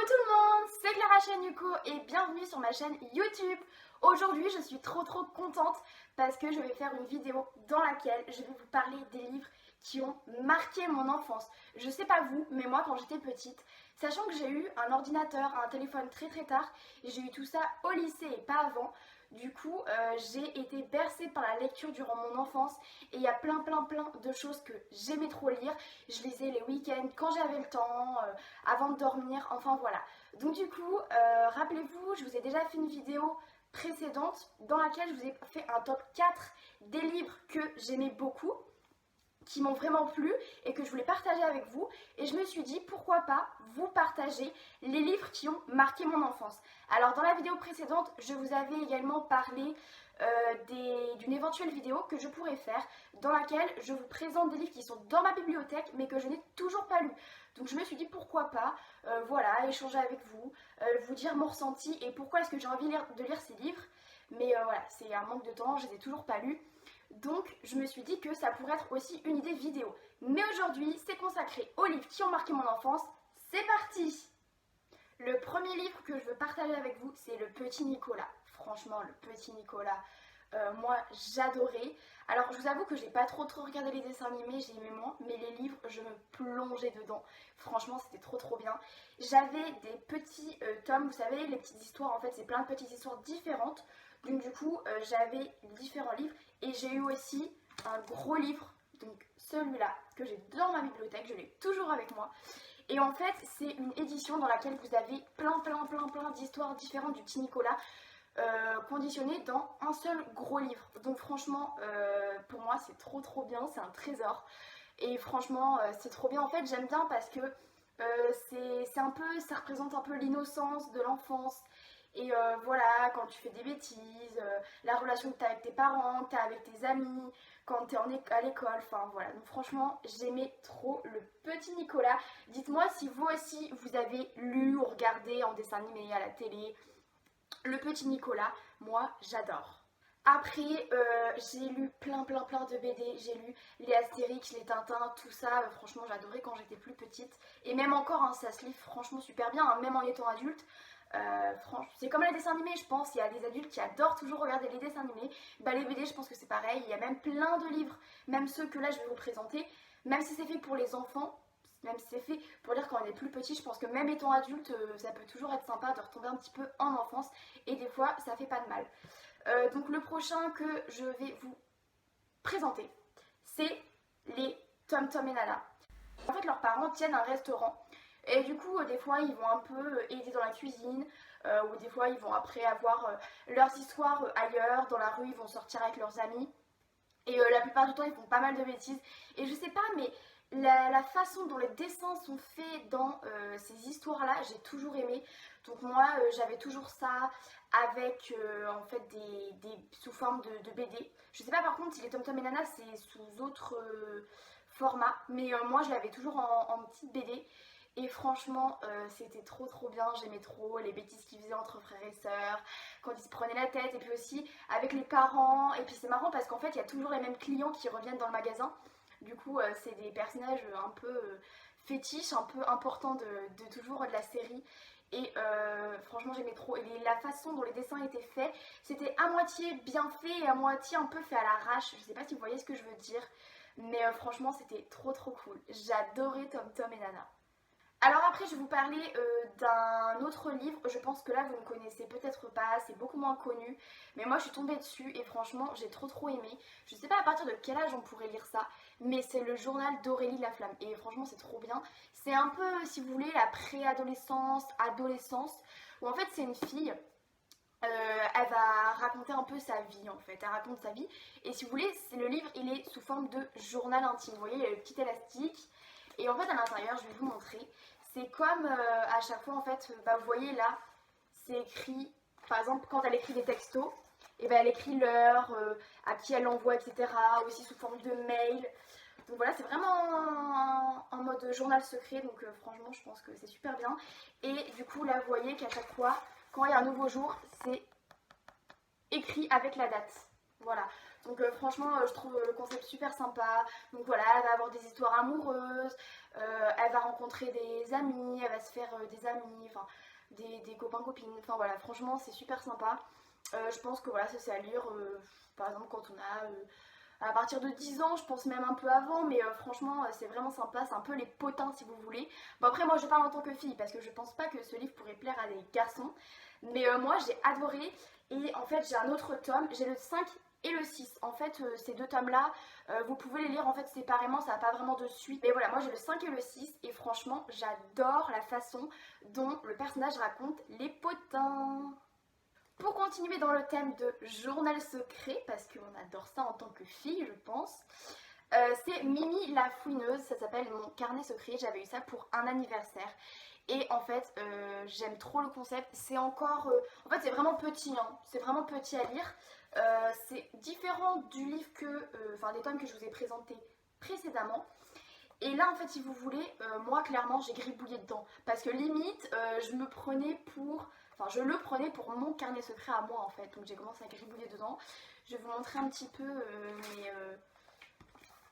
tout le monde, c'est Clara Chanuco et bienvenue sur ma chaîne YouTube. Aujourd'hui je suis trop contente parce que je vais faire une vidéo dans laquelle je vais vous parler des livres qui ont marqué mon enfance. Je sais pas vous, mais moi quand j'étais petite, sachant que j'ai eu un ordinateur, un téléphone très tard, j'ai eu tout ça au lycée et pas avant. Du coup, j'ai été bercée par la lecture durant mon enfance et il y a plein de choses que j'aimais trop lire. Je lisais les week-ends quand j'avais le temps, avant de dormir, enfin voilà. Donc du coup, rappelez-vous, je vous ai déjà fait une vidéo précédente dans laquelle je vous ai fait un top 4 des livres que j'aimais beaucoup, qui m'ont vraiment plu et que je voulais partager avec vous. Et je me suis dit pourquoi pas vous partager les livres qui ont marqué mon enfance. Alors dans la vidéo précédente, je vous avais également parlé d'une éventuelle vidéo que je pourrais faire dans laquelle je vous présente des livres qui sont dans ma bibliothèque mais que je n'ai toujours pas lus. Donc je me suis dit pourquoi pas, voilà, échanger avec vous, vous dire mon ressenti et pourquoi est-ce que j'ai envie de lire ces livres. Mais voilà, c'est un manque de temps, je les ai toujours pas lus. Donc je me suis dit que ça pourrait être aussi une idée vidéo. Mais aujourd'hui, c'est consacré aux livres qui ont marqué mon enfance. C'est parti! Le premier livre que je veux partager avec vous, c'est Le Petit Nicolas. Franchement, Le Petit Nicolas, moi j'adorais. Alors je vous avoue que j'ai pas trop regardé les dessins animés, j'ai aimé moins, mais les livres, je me plongeais dedans. Franchement, c'était trop bien. J'avais des petits tomes, vous savez, les petites histoires, en fait, c'est plein de petites histoires différentes. Donc du coup, j'avais différents livres et j'ai eu aussi un gros livre, donc celui-là, que j'ai dans ma bibliothèque, je l'ai toujours avec moi. Et en fait, c'est une édition dans laquelle vous avez plein d'histoires différentes du petit Nicolas, conditionnées dans un seul gros livre. Donc franchement, pour moi, c'est trop bien, c'est un trésor. Et franchement, c'est trop bien. En fait, j'aime bien parce que c'est un peu, ça représente un peu l'innocence de l'enfance. Et voilà, quand tu fais des bêtises, la relation que tu as avec tes parents, que tu as avec tes amis, quand tu es à l'école, enfin voilà. Donc franchement, j'aimais trop Le Petit Nicolas. Dites-moi si vous aussi, vous avez lu ou regardé en dessin animé à la télé Le Petit Nicolas. Moi, j'adore. Après, j'ai lu plein de BD, j'ai lu les Astérix, les Tintins, tout ça, franchement j'adorais quand j'étais plus petite. Et même encore, hein, ça se lit franchement super bien, hein, même en étant adulte. C'est comme les dessins animés, je pense, il y a des adultes qui adorent toujours regarder les dessins animés. Bah, les BD, je pense que c'est pareil, il y a même plein de livres, même ceux que là je vais vous présenter, même si c'est fait pour les enfants, même si c'est fait pour lire quand on est plus petit, je pense que même étant adulte, ça peut toujours être sympa de retomber un petit peu en enfance, et des fois ça fait pas de mal. Donc le prochain que je vais vous présenter, c'est les Tom Tom et Nana. En fait, leurs parents tiennent un restaurant. Et du coup, des fois, ils vont un peu aider dans la cuisine, ou des fois, ils vont après avoir leurs histoires ailleurs, dans la rue, ils vont sortir avec leurs amis. Et la plupart du temps, ils font pas mal de bêtises. Et je sais pas, mais la façon dont les dessins sont faits dans ces histoires-là, j'ai toujours aimé. Donc moi, j'avais toujours ça avec en fait sous forme de BD. Je sais pas par contre si les Tom Tom et Nana, c'est sous autre format. Mais moi, je l'avais toujours en petite BD. Et franchement, c'était trop bien, j'aimais trop les bêtises qu'ils faisaient entre frères et sœurs, quand ils se prenaient la tête, et puis aussi avec les parents. Et puis c'est marrant parce qu'en fait, il y a toujours les mêmes clients qui reviennent dans le magasin. Du coup, c'est des personnages un peu fétiches, un peu importants de toujours de la série. Et franchement, j'aimais trop. Et la façon dont les dessins étaient faits, c'était à moitié bien fait et à moitié un peu fait à l'arrache. Je sais pas si vous voyez ce que je veux dire, mais franchement, c'était trop cool. J'adorais Tom Tom et Nana. Alors après, je vais vous parler d'un autre livre. Je pense que là, vous ne connaissez peut-être pas, c'est beaucoup moins connu. Mais moi, je suis tombée dessus et franchement, j'ai trop aimé. Je ne sais pas à partir de quel âge on pourrait lire ça, mais c'est le journal d'Aurélie Laflamme. Et franchement, c'est trop bien. C'est un peu, si vous voulez, la préadolescence, adolescence, où en fait, c'est une fille. Elle va raconter un peu sa vie en fait, elle raconte sa vie et si vous voulez, le livre il est sous forme de journal intime, vous voyez il y a le petit élastique et en fait à l'intérieur, je vais vous montrer, c'est comme à chaque fois en fait, vous voyez là, c'est écrit, par exemple quand elle écrit des textos, et elle écrit l'heure, à qui elle l'envoie, etc. Aussi sous forme de mail. Donc voilà, c'est vraiment en mode journal secret, donc franchement je pense que c'est super bien. Et du coup là vous voyez qu'à chaque fois, quand il y a un nouveau jour, c'est écrit avec la date. Voilà, Donc franchement, je trouve le concept super sympa. Donc voilà, elle va avoir des histoires amoureuses, elle va rencontrer des amis, elle va se faire des amis, enfin des copains-copines. Enfin voilà, franchement, c'est super sympa. Je pense que voilà, ça c'est à lire, par exemple, quand on a à partir de 10 ans, je pense même un peu avant, mais franchement, c'est vraiment sympa. C'est un peu les potins si vous voulez. Bon, après, moi je parle en tant que fille parce que je pense pas que ce livre pourrait plaire à des garçons. Mais moi j'ai adoré. Et en fait, j'ai un autre tome, j'ai le 5 et le 6. En fait, ces deux tomes-là, vous pouvez les lire en fait séparément, ça n'a pas vraiment de suite. Mais voilà, moi j'ai le 5 et le 6 et franchement, j'adore la façon dont le personnage raconte les potins. Pour continuer dans le thème de journal secret, parce qu'on adore ça en tant que fille, je pense, c'est Mimi la fouineuse, ça s'appelle mon carnet secret, j'avais eu ça pour un anniversaire. Et en fait, j'aime trop le concept, c'est encore... en fait, c'est vraiment petit, hein. C'est vraiment petit à lire. C'est différent du livre que... Enfin, des tomes que je vous ai présentés précédemment. Et là, en fait, si vous voulez, moi, clairement, j'ai gribouillé dedans. Parce que limite, je me prenais pour... Enfin, je le prenais pour mon carnet secret à moi, en fait. Donc, j'ai commencé à gribouiller dedans. Je vais vous montrer un petit peu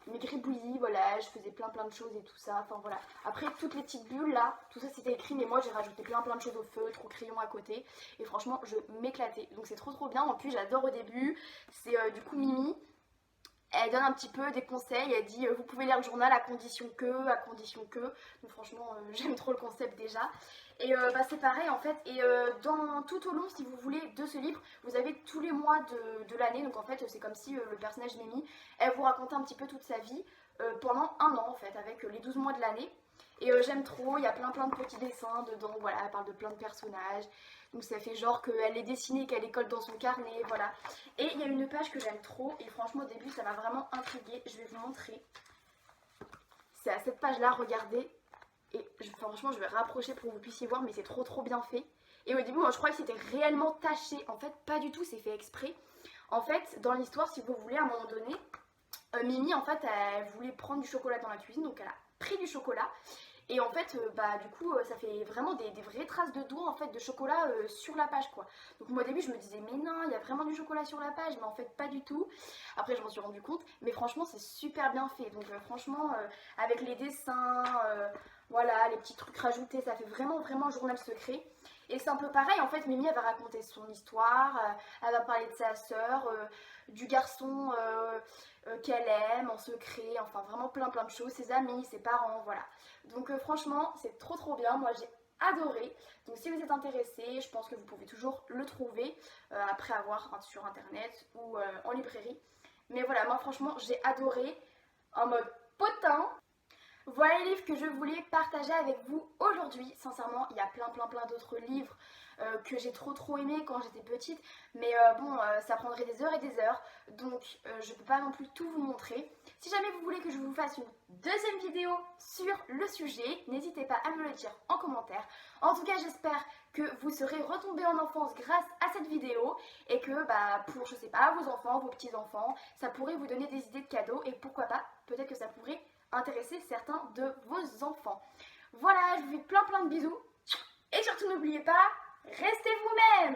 mes gribouillis, voilà. Je faisais plein de choses et tout ça. Enfin, voilà. Après, toutes les petites bulles, là, tout ça, c'était écrit. Mais moi, j'ai rajouté plein de choses au feutre, au crayon à côté. Et franchement, je m'éclatais. Donc, c'est trop bien. En plus, j'adore au début. C'est du coup Mimi. Elle donne un petit peu des conseils, elle dit vous pouvez lire le journal à condition que. Donc franchement j'aime trop le concept déjà. Et c'est pareil en fait, et tout au long si vous voulez de ce livre, vous avez tous les mois de l'année, donc en fait c'est comme si le personnage Mimi, elle vous racontait un petit peu toute sa vie pendant un an en fait, avec les 12 mois de l'année. Et j'aime trop, il y a plein de petits dessins dedans, voilà, elle parle de plein de personnages. Donc ça fait genre qu'elle les dessine, qu'elle les colle dans son carnet, voilà. Et il y a une page que j'aime trop, et franchement au début ça m'a vraiment intriguée, je vais vous montrer. C'est à cette page là, regardez. Et franchement je vais rapprocher pour que vous puissiez voir, mais c'est trop bien fait. Et au début moi je croyais que c'était réellement taché, en fait pas du tout, c'est fait exprès. En fait dans l'histoire si vous voulez à un moment donné, Mimi en fait elle voulait prendre du chocolat dans la cuisine, donc elle a pris du chocolat. Et en fait, du coup, ça fait vraiment des vraies traces de doigts en fait de chocolat sur la page quoi. Donc moi au début je me disais mais non, il y a vraiment du chocolat sur la page, mais en fait pas du tout. Après je m'en suis rendu compte, mais franchement c'est super bien fait. Donc franchement avec les dessins, voilà, les petits trucs rajoutés, ça fait vraiment journal secret. Et c'est un peu pareil en fait, Mimi elle va raconter son histoire, elle va parler de sa sœur, du garçon qu'elle aime en secret, enfin vraiment plein de choses, ses amis, ses parents, voilà. Donc franchement c'est trop bien, moi j'ai adoré. Donc si vous êtes intéressé, je pense que vous pouvez toujours le trouver après avoir sur internet ou en librairie. Mais voilà, moi franchement j'ai adoré, en mode potin. Voilà les livres que je voulais partager avec vous aujourd'hui. Sincèrement, il y a plein d'autres livres que j'ai trop aimé quand j'étais petite. Mais ça prendrait des heures et des heures. Donc je ne peux pas non plus tout vous montrer. Si jamais vous voulez que je vous fasse une deuxième vidéo sur le sujet, n'hésitez pas à me le dire en commentaire. En tout cas, j'espère que vous serez retombés en enfance grâce à cette vidéo. Et que pour, je sais pas, vos enfants, vos petits-enfants, ça pourrait vous donner des idées de cadeaux. Et pourquoi pas, peut-être que ça pourrait intéresser certains de vos enfants. Voilà, je vous fais plein de bisous. Et surtout n'oubliez pas, restez vous-même.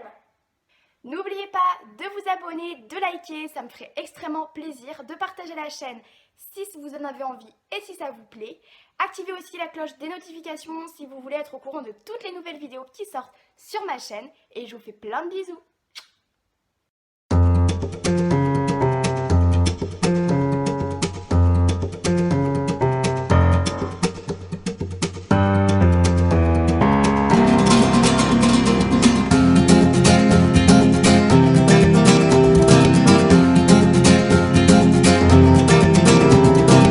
N'oubliez pas de vous abonner, de liker, ça me ferait extrêmement plaisir, de partager la chaîne si vous en avez envie et si ça vous plaît. Activez aussi la cloche des notifications si vous voulez être au courant de toutes les nouvelles vidéos qui sortent sur ma chaîne. Et je vous fais plein de bisous.